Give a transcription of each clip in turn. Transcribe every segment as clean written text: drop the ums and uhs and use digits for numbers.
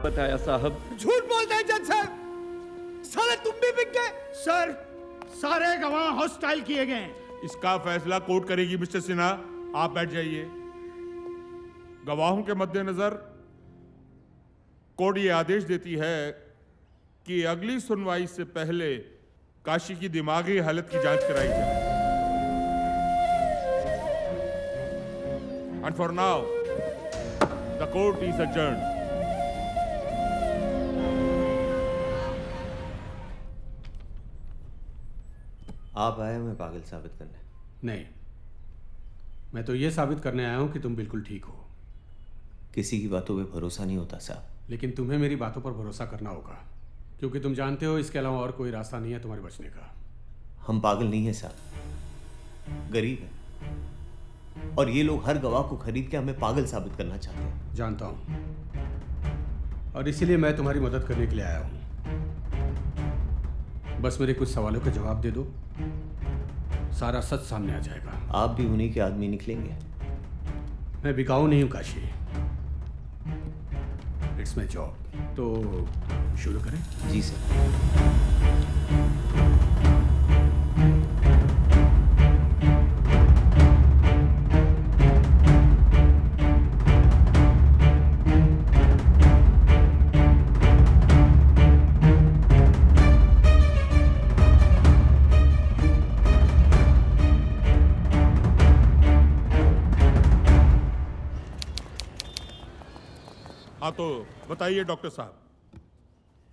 बताया साहब। झूठ बोलते हैं जज साहब, साले तुम भी बिक गए। सर, सारे गवाह हॉस्टाइल किए गए हैं। इसका फैसला कोर्ट करेगी मिस्टर सिन्हा, आप बैठ जाइए। गवाहों के मद्देनजर कोर्ट ये आदेश देती है कि अगली सुनवाई से पहले काशी की दिमागी हालत की जांच कराई जाए। And for now the court is adjourned. आप आए मैं पागल साबित करने? नहीं, मैं तो ये साबित करने आया हूं कि तुम बिल्कुल ठीक हो। किसी की बातों पे भरोसा नहीं होता साहब। लेकिन तुम्हें मेरी बातों पर भरोसा करना होगा, क्योंकि तुम जानते हो इसके अलावा और कोई रास्ता नहीं है तुम्हारे बचने का। हम पागल नहीं है साहब, गरीब है, और ये लोग हर गवाह को खरीद के हमें पागल साबित करना चाहते हैं। जानता हूं, और इसीलिए मैं तुम्हारी मदद करने के लिए आया हूं। बस मेरे कुछ सवालों के जवाब दे दो, सारा सच सामने आ जाएगा। आप भी उन्हीं के आदमी निकलेंगे? मैं बिकाऊ नहीं हूं काशी, इट्स माई जॉब। तो शुरू करें? जी सर। हाँ तो बताइए डॉक्टर साहब,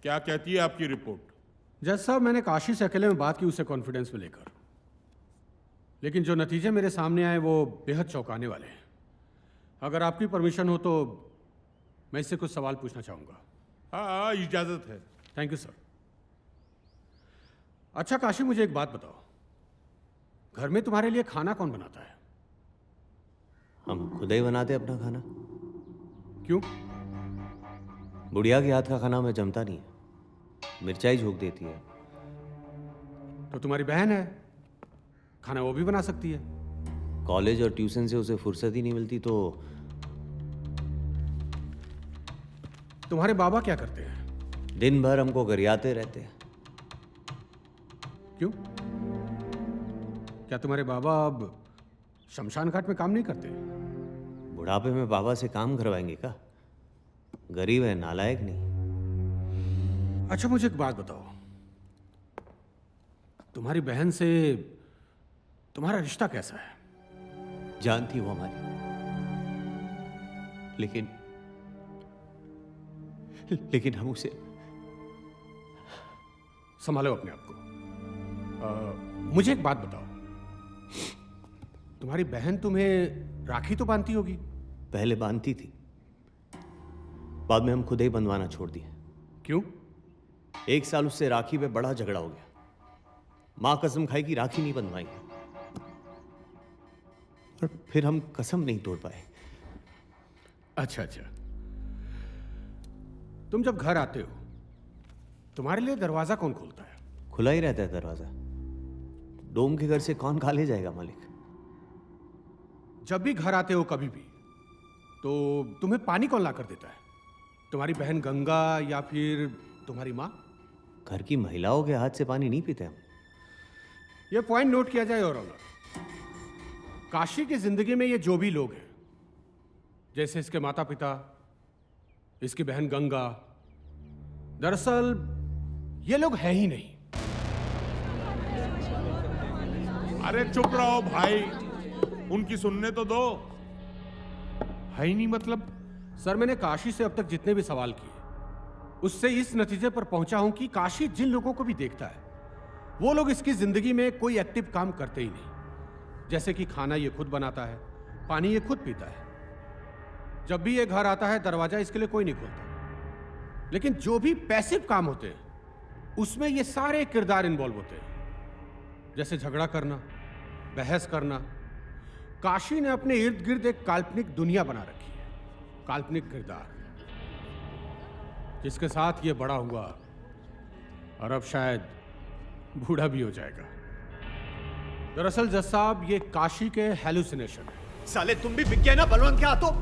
क्या कहती है आपकी रिपोर्ट? जज साहब, मैंने काशी से अकेले में बात की उसे कॉन्फिडेंस में लेकर, लेकिन जो नतीजे मेरे सामने आए वो बेहद चौंकाने वाले हैं। अगर आपकी परमिशन हो तो मैं इससे कुछ सवाल पूछना चाहूँगा। हाँ, इजाजत है। Thank you sir. अच्छा काशी, मुझे एक बात बताओ, घर में तुम्हारे लिए खाना कौन बनाता है? हम खुद ही बनाते अपना खाना। क्यों? बुढ़िया के हाथ का खाना हमें जमता नहीं है, मिर्चाई झोंक देती है। तो तुम्हारी बहन है, खाना वो भी बना सकती है। कॉलेज और ट्यूशन से उसे फुर्सत ही नहीं मिलती। तो तुम्हारे बाबा क्या करते हैं? दिन भर हमको गरियाते रहते हैं। क्यों? क्या तुम्हारे बाबा अब शमशान घाट में काम नहीं करते? बुढ़ापे में बाबा से काम करवाएंगे का? गरीब है, नालायक नहीं। अच्छा मुझे एक बात बताओ, तुम्हारी बहन से तुम्हारा रिश्ता कैसा है? जान थी वो हमारी, लेकिन हम उसे। संभालो अपने आप को। मुझे एक बात बताओ, तुम्हारी बहन तुम्हें राखी तो बांधती होगी? पहले बांधती थी, बाद में हम खुद ही बंधवाना छोड़ दिए। क्यों? 1 साल उससे राखी पे बड़ा झगड़ा हो गया। मां कसम खाई कि राखी नहीं बंधवाएंगे, और फिर हम कसम नहीं तोड़ पाए। अच्छा अच्छा, तुम जब घर आते हो तुम्हारे लिए दरवाजा कौन खोलता है? खुला ही रहता है दरवाजा। डोम के घर से कौन खा ले जाएगा मालिक? जब भी घर आते हो कभी भी, तो तुम्हें पानी कौन ला कर देता है? तुम्हारी बहन गंगा या फिर तुम्हारी माँ? घर की महिलाओं के हाथ से पानी नहीं पीते हम। यह पॉइंट नोट किया जाए। और काशी की जिंदगी में ये जो भी लोग हैं, जैसे इसके माता पिता, इसकी बहन गंगा, दरअसल ये लोग हैं ही नहीं। अरे चुप रहो भाई, उनकी सुनने तो दो। है ही नहीं मतलब? सर, मैंने काशी से अब तक जितने भी सवाल किए उससे इस नतीजे पर पहुंचा हूं कि काशी जिन लोगों को भी देखता है वो लोग इसकी जिंदगी में कोई एक्टिव काम करते ही नहीं। जैसे कि खाना ये खुद बनाता है, पानी ये खुद पीता है, जब भी ये घर आता है दरवाजा इसके लिए कोई नहीं खोलता। लेकिन जो भी पैसिव काम होते हैं उसमें ये सारे किरदार इन्वॉल्व होते हैं, जैसे झगड़ा करना, बहस करना। काशी ने अपने इर्द गिर्द एक काल्पनिक दुनिया बना रखी है, काल्पनिक किरदार, जिसके साथ ये बड़ा हुआ और अब शायद बूढ़ा भी हो जाएगा। दरअसल जज साहब, ये काशी के हेलुसिनेशन है। साले तुम भी बिक गए ना बलवंत के हाथों,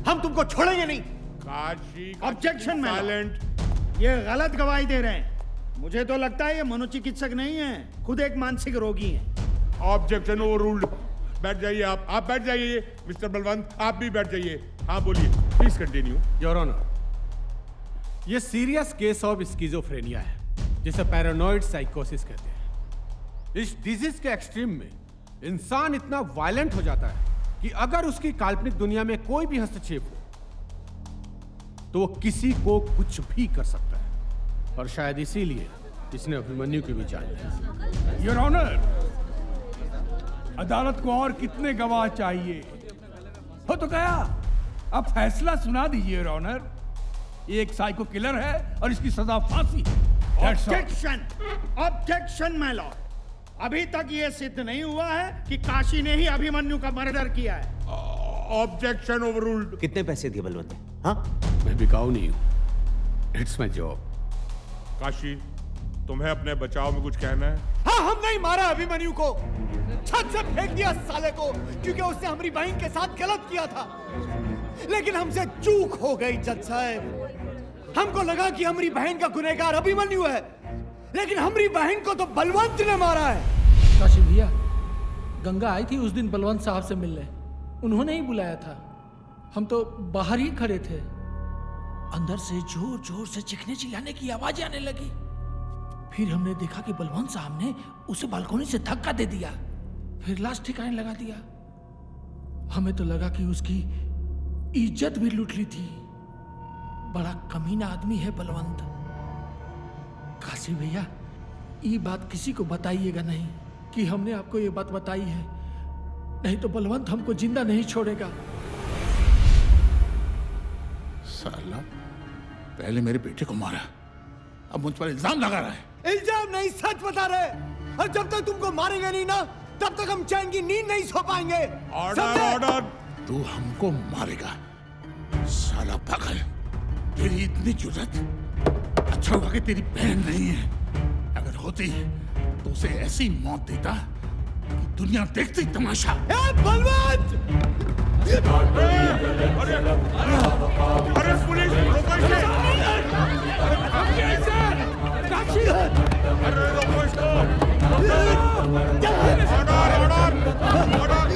हम तुमको छोड़ेंगे नहीं। Kashi Objection, my lord. Silent. ये गलत गवाही दे रहे हैं। मुझे तो लगता है ये मनोचिकित्सक नहीं है, खुद एक मानसिक रोगी हैं। Objection overruled. बैठ जाइए आप बैठ जाइए। मिस्टर बलवंत आप भी बैठ जाइए। हाँ बोलिए, प्लीज कंटिन्यू। योर ऑनर, ये सीरियस केस ऑफ स्किज़ोफ्रेनिया है, जिसे पैरानॉइड साइकोसिस कहते हैं। इस डिजीज के एक्सट्रीम में इंसान इतना वायलेंट हो जाता है कि अगर उसकी काल्पनिक दुनिया में कोई भी हस्तक्षेप हो तो वो किसी को कुछ भी कर सकता है, और शायद इसीलिए इसने अभिमन्यु की भी जान ली। योर ऑनर, अदालत को और कितने गवाह चाहिए? हो तो गया, अब फैसला सुना दीजिए योर ऑनर। ये एक साइको किलर है और इसकी सजा फांसी है। That's all. Objection, objection my Lord. अभी तक ये सिद्ध नहीं हुआ है कि काशी ने ही अभिमन्यु का मर्डर किया है। Objection overruled. कितने पैसे दिए बलवंत ने? हाँ, मैं बिकाऊ नहीं हूं, इट्स माई जॉब। काशी, तुम्हें अपने बचाव में कुछ कहना है? हाँ, हम नहीं मारा अभिमन्यु को, छत से फेंक दिया साले को, क्योंकि उसने हमारी बहन के साथ गलत किया था। लेकिन हमसे चूक हो गई जज साहब। हमको लगा कि हमारी बहन का गुनहगार अभिमन्यु है, लेकिन हमारी बहन को तो बलवंत ने मारा है। काशी भैया, गंगा आई थी उस दिन बलवंत साहब से मिलने, उन्होंने ही बुलाया था। हम तो बाहर ही खड़े थे, अंदर से जोर जोर से चीखने चिल्लाने की आवाजें आने लगी। फिर हमने देखा कि बलवंत साहब ने उसे बालकोनी से धक्का दे दिया, फिर लाश ठिकाने लगा दिया। हमें तो लगा कि उसकी इज्जत भी लूट ली थी। बड़ा कमीना आदमी है बलवंत। काशी भैया, ये बात किसी को बताइएगा नहीं कि हमने आपको ये बात बताई है, नहीं तो बलवंत हमको जिंदा नहीं छोड़ेगा। साला, पहले मेरे बेटे को मारा, अब मुझ पर इल्जाम लगा रहा है। इल्जाम नहीं, सच बता रहे। और जब तक तुमको मारेंगे नहीं ना, तब तक हम चैन की नींद नहीं सो पाएंगे। Order order. तू हमको मारेगा साला पागल, तेरी इतनी जुर्रत? अच्छा होगा कि तेरी बहन नहीं है। अगर होती तो उसे ऐसी मौत देता कि दुनिया देखती तमाशा। बलवंत! अरे पुलिस रोको इसे! अरे रोको इसको! Order order order!